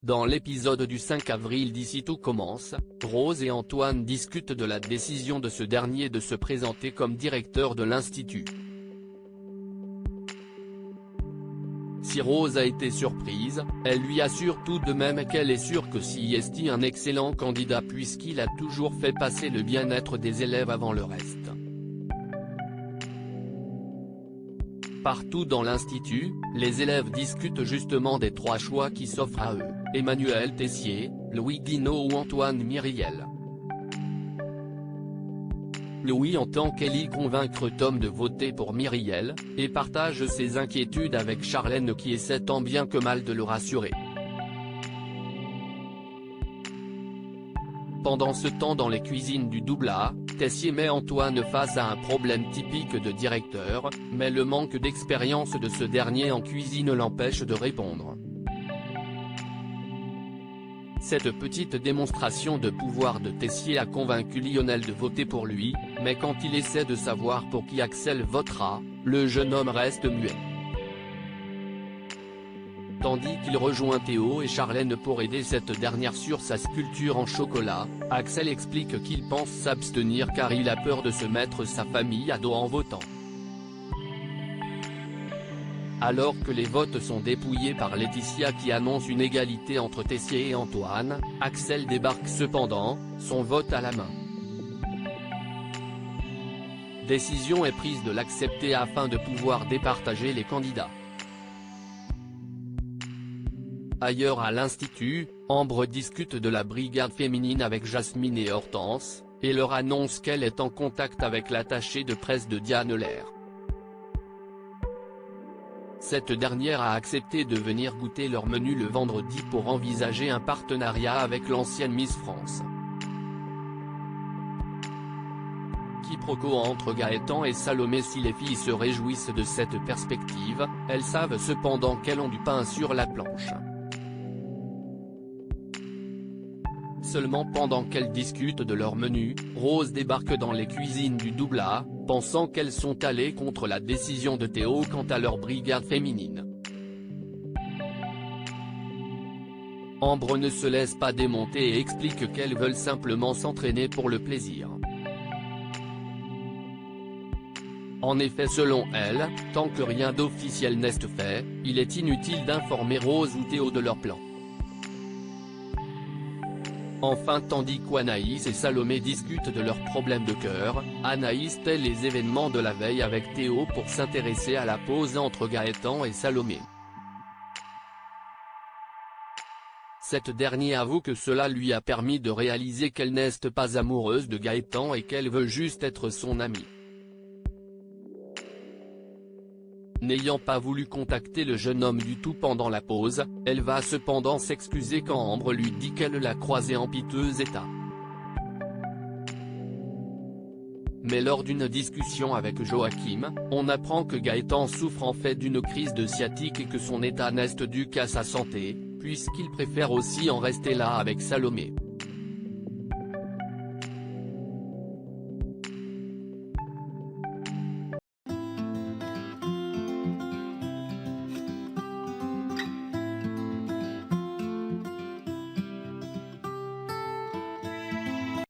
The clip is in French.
Dans l'épisode du 5 avril d'Ici tout commence, Rose et Antoine discutent de la décision de ce dernier de se présenter comme directeur de l'Institut. Si Rose a été surprise, elle lui assure tout de même qu'elle est sûre que c'est un excellent candidat puisqu'il a toujours fait passer le bien-être des élèves avant le reste. Partout dans l'Institut, les élèves discutent justement des trois choix qui s'offrent à eux, Emmanuel Tessier, Louis Guinaud ou Antoine Myriel. Louis entend qu'Ellie convaincre Tom de voter pour Myriel, et partage ses inquiétudes avec Charlène qui essaie tant bien que mal de le rassurer. Pendant ce temps dans les cuisines du A, Tessier met Antoine face à un problème typique de directeur, mais le manque d'expérience de ce dernier en cuisine l'empêche de répondre. Cette petite démonstration de pouvoir de Tessier a convaincu Lionel de voter pour lui, mais quand il essaie de savoir pour qui Axel votera, le jeune homme reste muet. Tandis qu'il rejoint Théo et Charlène pour aider cette dernière sur sa sculpture en chocolat, Axel explique qu'il pense s'abstenir car il a peur de se mettre sa famille à dos en votant. Alors que les votes sont dépouillés par Laetitia qui annonce une égalité entre Tessier et Antoine, Axel débarque cependant, son vote à la main. Décision est prise de l'accepter afin de pouvoir départager les candidats. Ailleurs à l'Institut, Ambre discute de la brigade féminine avec Jasmine et Hortense, et leur annonce qu'elle est en contact avec l'attachée de presse de Diane Lair. Cette dernière a accepté de venir goûter leur menu le vendredi pour envisager un partenariat avec l'ancienne Miss France. Quiproquo entre Gaëtan et Salomé. Si les filles se réjouissent de cette perspective, elles savent cependant qu'elles ont du pain sur la planche. Seulement pendant qu'elles discutent de leur menu, Rose débarque dans les cuisines du A, pensant qu'elles sont allées contre la décision de Théo quant à leur brigade féminine. Ambre ne se laisse pas démonter et explique qu'elles veulent simplement s'entraîner pour le plaisir. En effet, selon elle, tant que rien d'officiel n'est fait, il est inutile d'informer Rose ou Théo de leur plan. Enfin, tandis qu'Anaïs et Salomé discutent de leurs problèmes de cœur, Anaïs tait les événements de la veille avec Théo pour s'intéresser à la pause entre Gaëtan et Salomé. Cette dernière avoue que cela lui a permis de réaliser qu'elle n'est pas amoureuse de Gaëtan et qu'elle veut juste être son amie. N'ayant pas voulu contacter le jeune homme du tout pendant la pause, elle va cependant s'excuser quand Ambre lui dit qu'elle l'a croisé en piteux état. Mais lors d'une discussion avec Joachim, on apprend que Gaëtan souffre en fait d'une crise de sciatique et que son état n'est dû qu'à sa santé, puisqu'il préfère aussi en rester là avec Salomé.